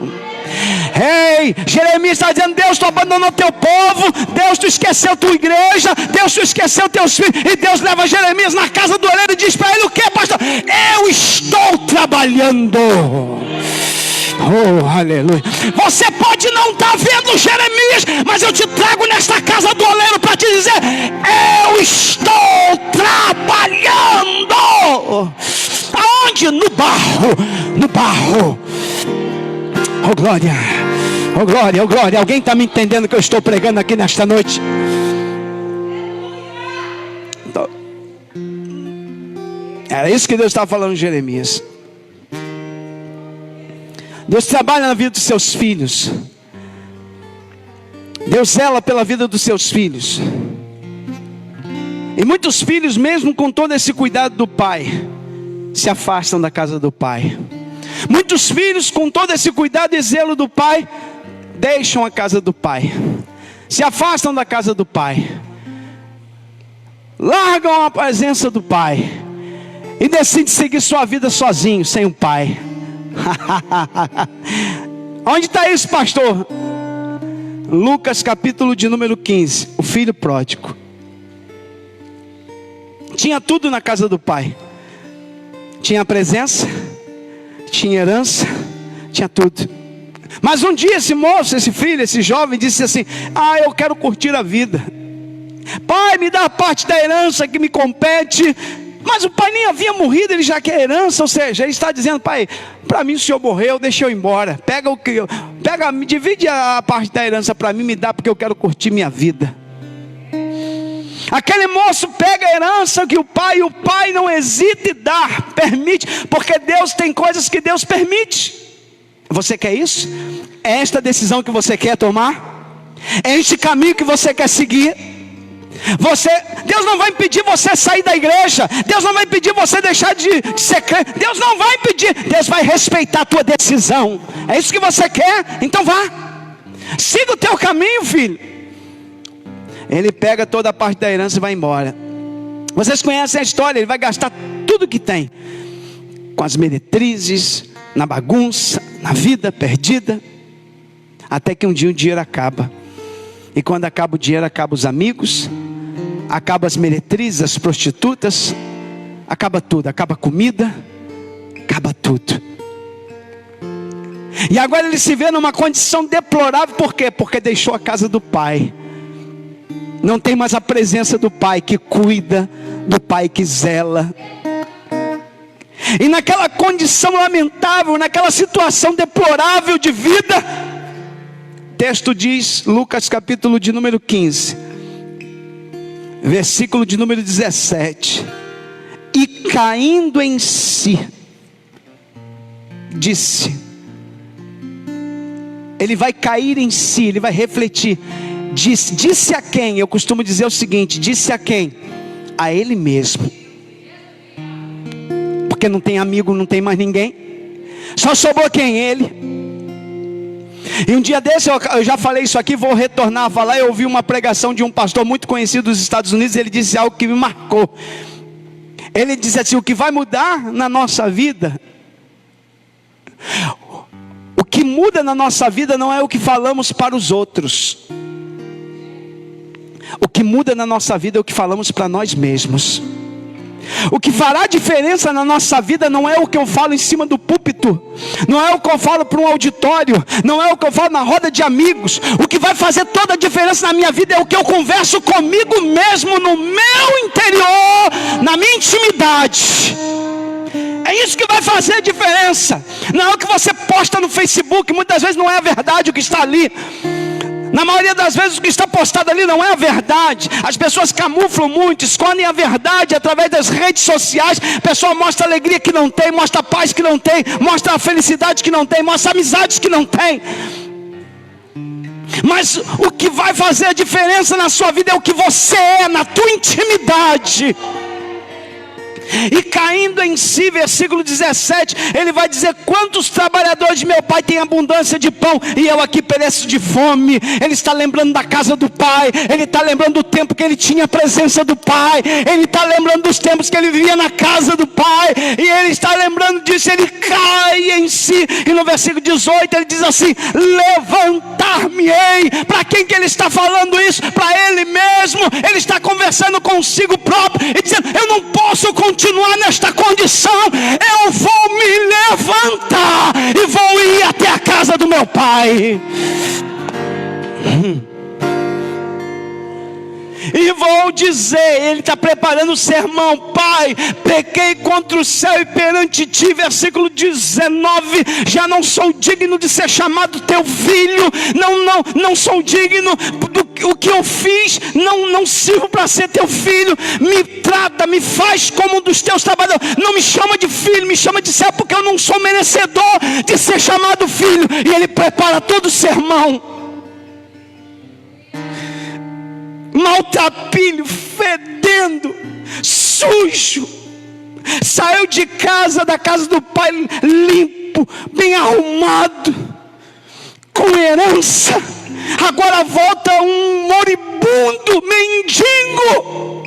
Ei, Jeremias está dizendo: Deus, tu abandonou teu povo, Deus, tu esqueceu tua igreja, Deus, tu esqueceu teus filhos. E Deus leva Jeremias na casa do oleiro e diz para ele: o que, pastor? Eu estou trabalhando. Oh, aleluia. Você pode não estar vendo Jeremias, mas eu te trago nesta casa do oleiro para te dizer: eu estou trabalhando. Aonde? No barro. No barro. Oh glória, oh glória, oh glória. Alguém está me entendendo que eu estou pregando aqui nesta noite? Então, era isso que Deus estava falando em Jeremias. Deus trabalha na vida dos seus filhos. Deus zela pela vida dos seus filhos. E muitos filhos, mesmo com todo esse cuidado do pai, se afastam da casa do pai. Muitos filhos, com todo esse cuidado e zelo do pai, deixam a casa do pai, se afastam da casa do pai, largam a presença do pai e decidem seguir sua vida sozinho, sem o pai. Onde está isso, pastor? Lucas capítulo de número 15. O filho pródigo tinha tudo na casa do pai. Tinha presença, tinha herança, tinha tudo. Mas um dia esse moço, esse filho, esse jovem disse assim: eu quero curtir a vida. Pai, me dá a parte da herança que me compete. Mas o pai nem havia morrido, ele já quer herança. Ou seja, ele está dizendo: pai, para mim o senhor morreu, deixa eu ir embora. Divide a parte da herança para mim, me dá, porque eu quero curtir minha vida. Aquele moço pega a herança que o pai não hesita em dar, permite, porque Deus tem coisas que Deus permite. Você quer isso? É esta decisão que você quer tomar? É este caminho que você quer seguir? Deus não vai impedir você sair da igreja. Deus não vai impedir você deixar de ser crente. Deus não vai impedir. Deus vai respeitar a tua decisão. É isso que você quer? Então vá. Siga o teu caminho, filho. Ele pega toda a parte da herança e vai embora. Vocês conhecem a história. Ele vai gastar tudo que tem, com as meretrizes, na bagunça, na vida perdida, até que um dia o dinheiro acaba. E quando acaba o dinheiro, acaba os amigos, acaba as meretrizes, as prostitutas, acaba tudo, acaba a comida, acaba tudo. E agora ele se vê numa condição deplorável. Por quê? Porque deixou a casa do pai. Não tem mais a presença do pai que cuida, do pai que zela. E naquela condição lamentável, naquela situação deplorável de vida, o texto diz, Lucas capítulo de número 15, versículo de número 17: e caindo em si, disse. Ele vai cair em si, ele vai refletir. Disse a quem? Eu costumo dizer o seguinte: disse a quem? A ele mesmo. Porque não tem amigo, não tem mais ninguém. Só sobrou quem? Ele. E um dia desse, eu já falei isso aqui, vou retornar a falar. Eu ouvi uma pregação de um pastor muito conhecido dos Estados Unidos. Ele disse algo que me marcou. Ele disse assim: o que vai mudar na nossa vida, o que muda na nossa vida não é o que falamos para os outros. O que muda na nossa vida é o que falamos para nós mesmos. O que fará diferença na nossa vida não é o que eu falo em cima do púlpito, não é o que eu falo para um auditório, não é o que eu falo na roda de amigos. O que vai fazer toda a diferença na minha vida é o que eu converso comigo mesmo, no meu interior, na minha intimidade. É isso que vai fazer a diferença. Não é o que você posta no Facebook. Muitas vezes não é a verdade o que está ali. Na maioria das vezes o que está postado ali não é a verdade. As pessoas camuflam muito, escondem a verdade através das redes sociais. A pessoa mostra a alegria que não tem, mostra a paz que não tem, mostra a felicidade que não tem, mostra amizades que não tem. Mas o que vai fazer a diferença na sua vida é o que você é, na tua intimidade. E caindo em si, versículo 17, ele vai dizer: quantos trabalhadores de meu pai têm abundância de pão, e eu aqui pereço de fome. Ele está lembrando da casa do pai, ele está lembrando do tempo que ele tinha a presença do pai, ele está lembrando dos tempos que ele vivia na casa do pai, e ele está lembrando disso. Ele cai em si, e no versículo 18 ele diz assim: levantar-me-ei. Para quem que ele está falando isso? Para ele mesmo. Ele está conversando consigo próprio e dizendo: eu não posso continuar nesta condição, eu vou me levantar e vou ir até a casa do meu pai. E vou dizer, ele está preparando o sermão: pai, pequei contra o céu e perante ti, versículo 19, já não sou digno de ser chamado teu filho, não sou digno do que eu fiz, não sirvo para ser teu filho. Me trata, me faz como um dos teus trabalhadores, não me chama de filho, me chama de servo, porque eu não sou merecedor de ser chamado filho. E ele prepara todo o sermão, maltrapilho, fedendo, sujo, saiu de casa, da casa do pai, limpo, limpo, bem arrumado, com herança. Agora volta um moribundo, mendigo.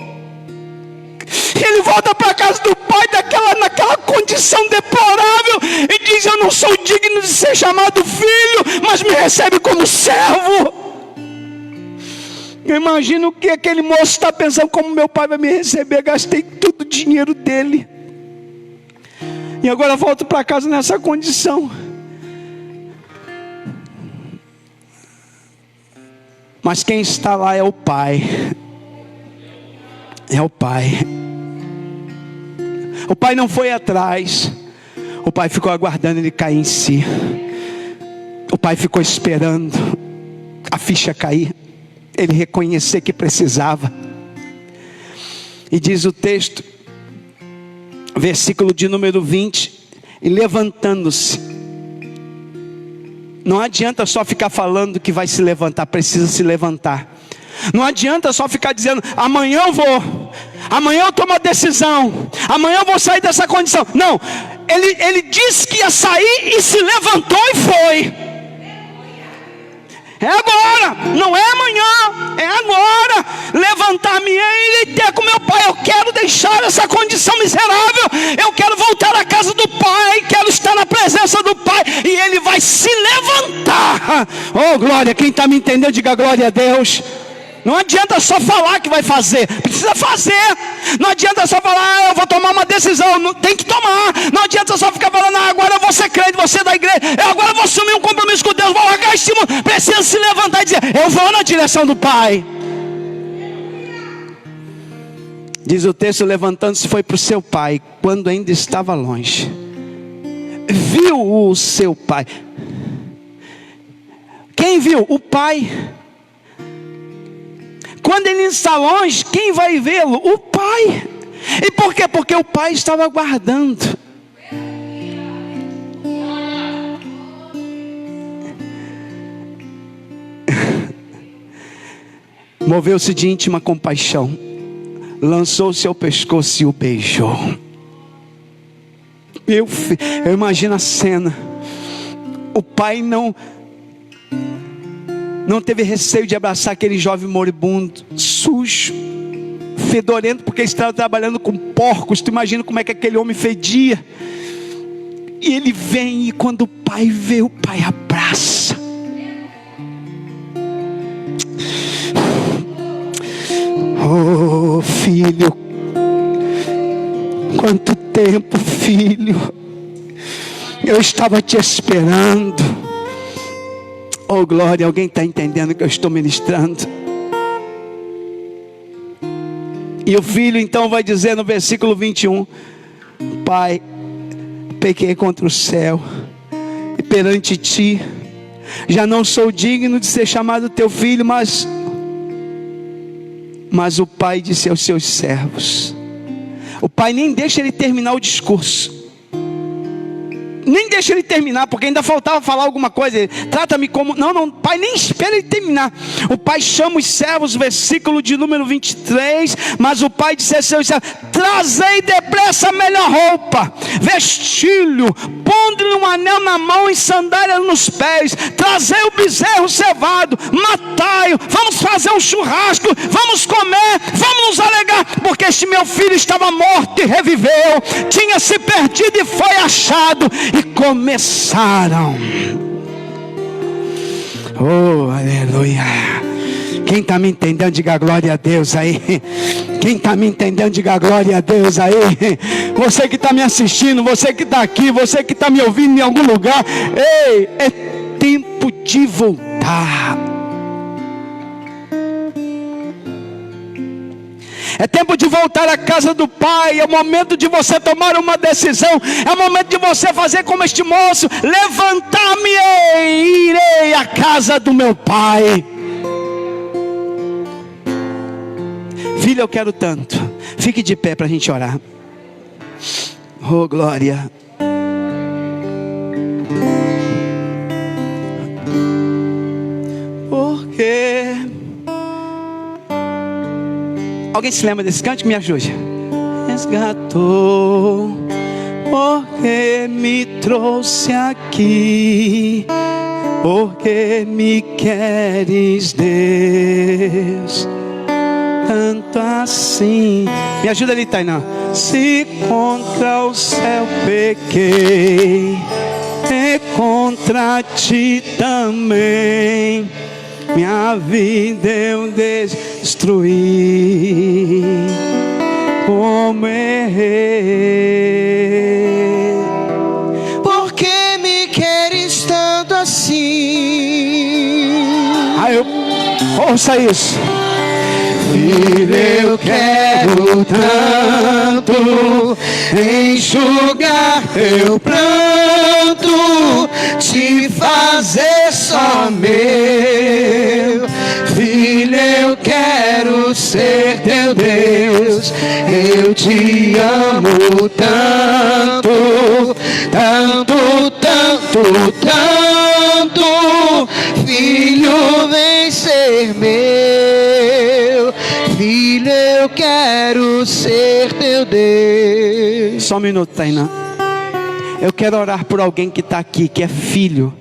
Ele volta para a casa do pai naquela condição deplorável e diz: eu não sou digno de ser chamado filho, mas me recebe como servo. Eu imagino o que aquele moço está pensando: como meu pai vai me receber? Gastei todo o dinheiro dele e agora volto para casa nessa condição. Mas quem está lá é o pai. É o pai. O pai não foi atrás. O pai ficou aguardando ele cair em si. O pai ficou esperando a ficha cair, ele reconhecer que precisava. E diz o texto, versículo de número 20: e levantando-se. Não adianta só ficar falando que vai se levantar, precisa se levantar. Não adianta só ficar dizendo: amanhã eu vou, amanhã eu tomo a decisão, amanhã eu vou sair dessa condição. Não, ele disse que ia sair e se levantou e foi. É agora, não é amanhã, é agora. Levantar-me-ei e ter com meu pai. Eu quero deixar essa condição miserável, eu quero voltar à casa do pai, quero estar na presença do pai. E ele vai se levantar. Oh glória, quem está me entendendo, diga glória a Deus. Não adianta só falar que vai fazer, precisa fazer. Não adianta só falar: eu vou tomar uma decisão. Não, tem que tomar. Não adianta só ficar falando: agora eu vou ser crente, vou ser da igreja, eu agora vou assumir um compromisso com Deus, vou largar esse mundo. Precisa se levantar e dizer: eu vou na direção do Pai. Diz o texto: levantando-se foi para o seu pai, quando ainda estava longe. Viu o seu pai. Quem viu? O pai. Quando ele está longe, quem vai vê-lo? O pai. E por quê? Porque o pai estava aguardando. Moveu-se de íntima compaixão, lançou-se ao pescoço e o beijou. Eu imagino a cena. O pai não teve receio de abraçar aquele jovem moribundo, sujo, fedorento, porque ele estava trabalhando com porcos. Tu imagina como é que aquele homem fedia. E ele vem, e quando o pai vê, o pai abraça. Oh filho, quanto tempo, filho, eu estava te esperando. Oh glória, alguém está entendendo o que eu estou ministrando? E o filho então vai dizer no versículo 21: Pai, pequei contra o céu e perante ti, já não sou digno de ser chamado teu filho. Mas o pai disse aos seus servos. O pai nem deixa ele terminar o discurso. Nem deixa ele terminar, porque ainda faltava falar alguma coisa. Trata-me como... Não, pai nem espera ele terminar. O pai chama os servos, versículo de número 23. Mas o pai disse a seus servos: trazei depressa a melhor roupa, vestilho, pondo-lhe um anel na mão e sandália nos pés. Trazei o bezerro cevado, matai-o, vamos fazer um churrasco, vamos comer, vamos nos alegrar, porque este meu filho estava morto e reviveu, tinha se perdido e foi achado. E começaram. Oh, aleluia. Quem está me entendendo, diga glória a Deus aí. Quem está me entendendo, diga glória a Deus aí. Você que está me assistindo, você que está aqui, você que está me ouvindo em algum lugar. Ei, é tempo de voltar. É tempo de voltar à casa do pai. É o momento de você tomar uma decisão. É o momento de você fazer como este moço: levantar-me-ei e irei à casa do meu pai. Filho, eu quero tanto. Fique de pé para a gente orar. Oh glória. Porque alguém se lembra desse canto? Me ajude. Resgatou porque me trouxe aqui, porque me queres, Deus, tanto assim. Me ajuda ali, Tainá. Se contra o céu pequei, e contra ti também minha vida eu destruí, como errei. Porque me queres tanto assim? Ouça isso. Filho, eu quero tanto enxugar teu pranto, te fazer só meu. Filho, eu quero ser teu Deus, eu te amo tanto, tanto, tanto, tanto. Filho, vem ser meu. Filho, eu quero ser teu Deus. Só um minuto, Tainá. Eu quero orar por alguém que está aqui, que é filho,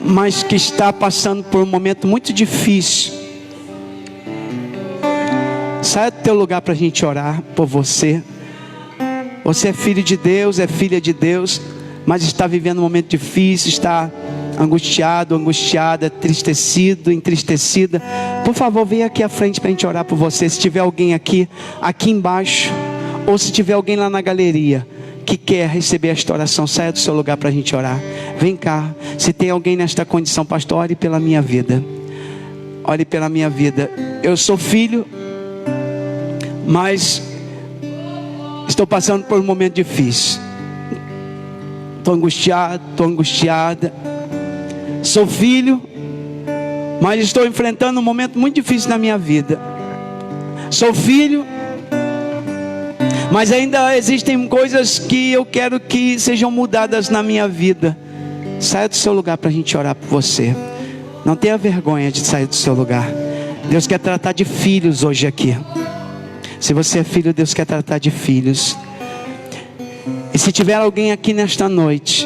mas que está passando por um momento muito difícil. Saia do teu lugar para a gente orar por você. Você é filho de Deus, é filha de Deus, mas está vivendo um momento difícil, está angustiado, angustiada, entristecido, entristecida. Por favor, venha aqui à frente para a gente orar por você. Se tiver alguém aqui embaixo, ou se tiver alguém lá na galeria que quer receber esta oração, saia do seu lugar para a gente orar. Vem cá. Se tem alguém nesta condição, pastor, ore pela minha vida. Ore pela minha vida. Eu sou filho, mas estou passando por um momento difícil. Estou angustiado, estou angustiada. Sou filho, mas estou enfrentando um momento muito difícil na minha vida. Sou filho, mas ainda existem coisas que eu quero que sejam mudadas na minha vida. Saia do seu lugar para a gente orar por você. Não tenha vergonha de sair do seu lugar. Deus quer tratar de filhos hoje aqui. Se você é filho, Deus quer tratar de filhos. E se tiver alguém aqui nesta noite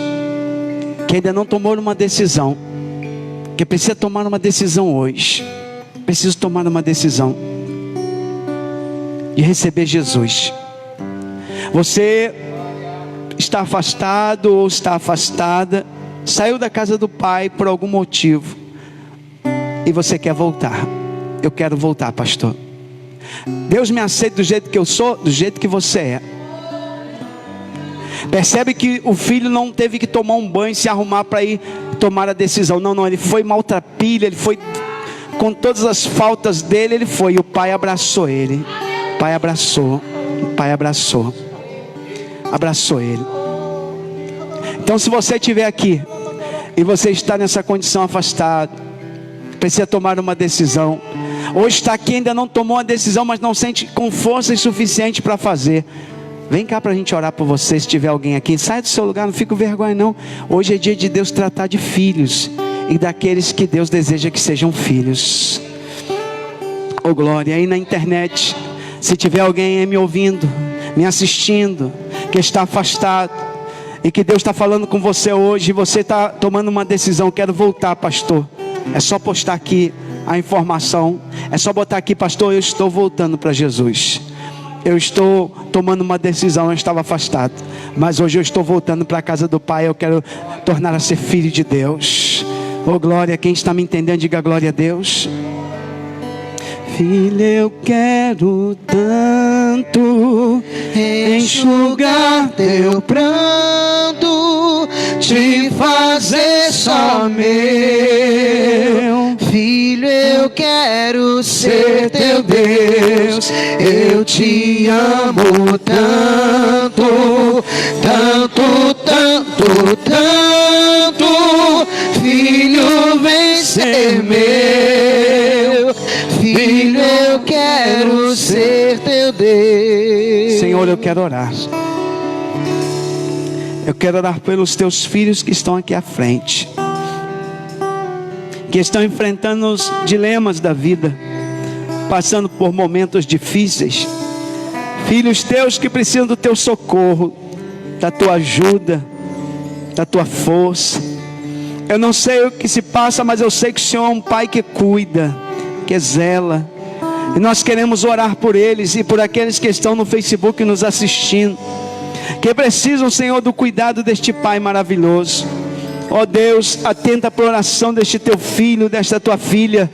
que ainda não tomou uma decisão, que precisa tomar uma decisão hoje, preciso tomar uma decisão de receber Jesus. Você está afastado ou está afastada, saiu da casa do Pai por algum motivo e você quer voltar. Eu quero voltar, pastor. Deus me aceita do jeito que eu sou, do jeito que você é. Percebe que o filho não teve que tomar um banho, se arrumar para ir tomar a decisão. Não, ele foi maltrapilho, ele foi com todas as faltas dele, ele foi. E o pai abraçou ele. O pai abraçou. O pai abraçou. Abraçou ele. Então, se você estiver aqui e você está nessa condição afastado, precisa tomar uma decisão, ou está aqui e ainda não tomou a decisão, mas não sente com força suficiente para fazer, vem cá para a gente orar por você. Se tiver alguém aqui, sai do seu lugar, não fica com vergonha não. Hoje é dia de Deus tratar de filhos e daqueles que Deus deseja que sejam filhos. Oh glória. Aí na internet, se tiver alguém aí me ouvindo, me assistindo, que está afastado e que Deus está falando com você hoje, e você está tomando uma decisão: quero voltar, pastor. É só postar aqui a informação, é só botar aqui: pastor, eu estou voltando para Jesus. Eu estou tomando uma decisão, eu estava afastado, mas hoje eu estou voltando para a casa do Pai. Eu quero tornar a ser filho de Deus. Oh glória. Quem está me entendendo, diga glória a Deus. Filho, eu quero tanto enxugar teu pranto, te fazer só meu. Filho, eu quero ser teu Deus, eu te amo tanto, tanto, tanto, tanto. Filho, vem ser meu. Filho, eu quero ser teu Deus. Senhor, eu quero orar. Eu quero orar pelos teus filhos que estão aqui à frente, que estão enfrentando os dilemas da vida, passando por momentos difíceis. Filhos teus que precisam do teu socorro, da tua ajuda, da tua força. Eu não sei o que se passa, mas eu sei que o Senhor é um Pai que cuida, que zela. E nós queremos orar por eles e por aqueles que estão no Facebook nos assistindo, que precisam, Senhor, do cuidado deste Pai maravilhoso. Ó Deus, atenta para a oração deste teu filho, desta tua filha,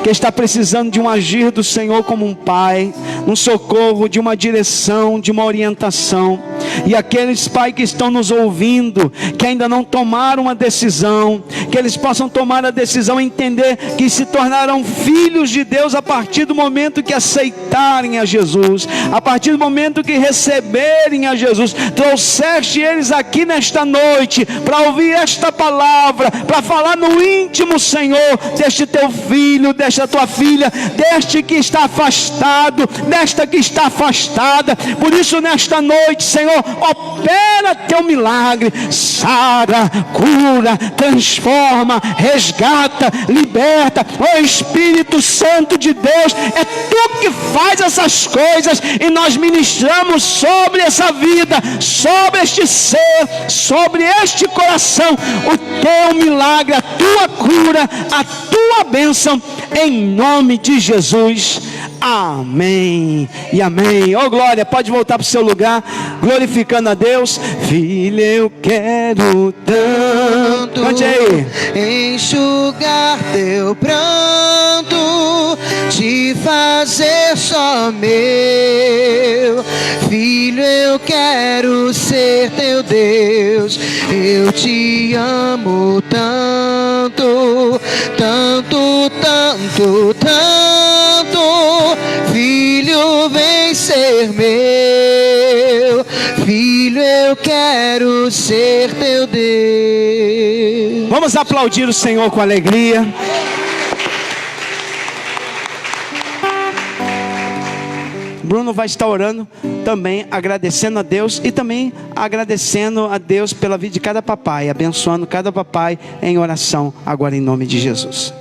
que está precisando de um agir do Senhor como um pai, um socorro, de uma direção, de uma orientação. E aqueles, Pai, que estão nos ouvindo, que ainda não tomaram uma decisão, que eles possam tomar a decisão e entender que se tornarão filhos de Deus a partir do momento que aceitarem a Jesus, a partir do momento que receberem a Jesus. Trouxeste eles aqui nesta noite para ouvir esta palavra, para falar no íntimo, Senhor, deste teu filho, desta tua filha, deste que está afastado, desta que está afastada. Por isso, nesta noite, Senhor, opera teu milagre, sara, cura, transforma, resgata, liberta. Ó Espírito Santo de Deus, é tu que faz essas coisas, e nós ministramos sobre essa vida, sobre este ser, sobre este coração, o teu milagre, a tua cura, a tua bênção, em nome de Jesus. Amém e amém. Oh glória, pode voltar para o seu lugar, glorificando a Deus. Filho, eu quero tanto, cante aí, enxugar teu pranto, te fazer só meu. Filho, eu quero ser teu Deus, eu te amo tanto, tanto, tanto, tanto. Filho, vem ser meu. Filho, eu quero ser teu Deus. Vamos aplaudir o Senhor com alegria. Bruno vai estar orando também, agradecendo a Deus e também agradecendo a Deus pela vida de cada papai, abençoando cada papai em oração, agora em nome de Jesus.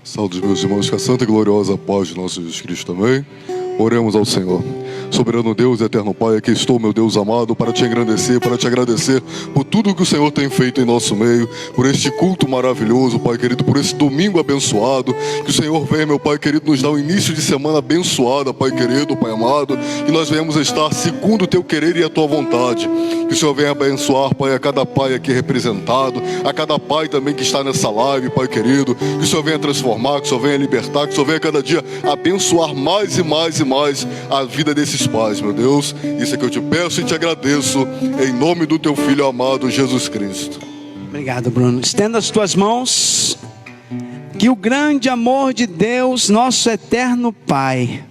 Saúde, meus irmãos, que a santa e gloriosa paz de nosso Jesus Cristo também. Oremos ao Senhor. Soberano Deus, eterno Pai, aqui estou, meu Deus amado, para te engrandecer, para te agradecer por tudo que o Senhor tem feito em nosso meio, por este culto maravilhoso, Pai querido, por esse domingo abençoado. Que o Senhor venha, meu Pai querido, nos dar um início de semana abençoada, Pai querido, Pai amado, que nós venhamos estar segundo o teu querer e a tua vontade. Que o Senhor venha abençoar, Pai, a cada pai aqui representado, a cada pai também que está nessa live, Pai querido. Que o Senhor venha transformar, que o Senhor venha libertar, que o Senhor venha cada dia abençoar mais e mais e mais a vida desses pais, meu Deus. Isso é que eu te peço e te agradeço, em nome do teu Filho amado, Jesus Cristo. Obrigado, Bruno. Estenda as tuas mãos. Que o grande amor de Deus, nosso eterno Pai,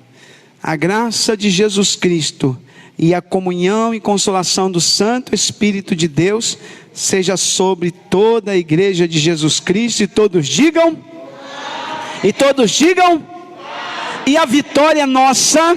a graça de Jesus Cristo e a comunhão e consolação do Santo Espírito de Deus seja sobre toda a igreja de Jesus Cristo. E todos digam, e todos digam, e a vitória nossa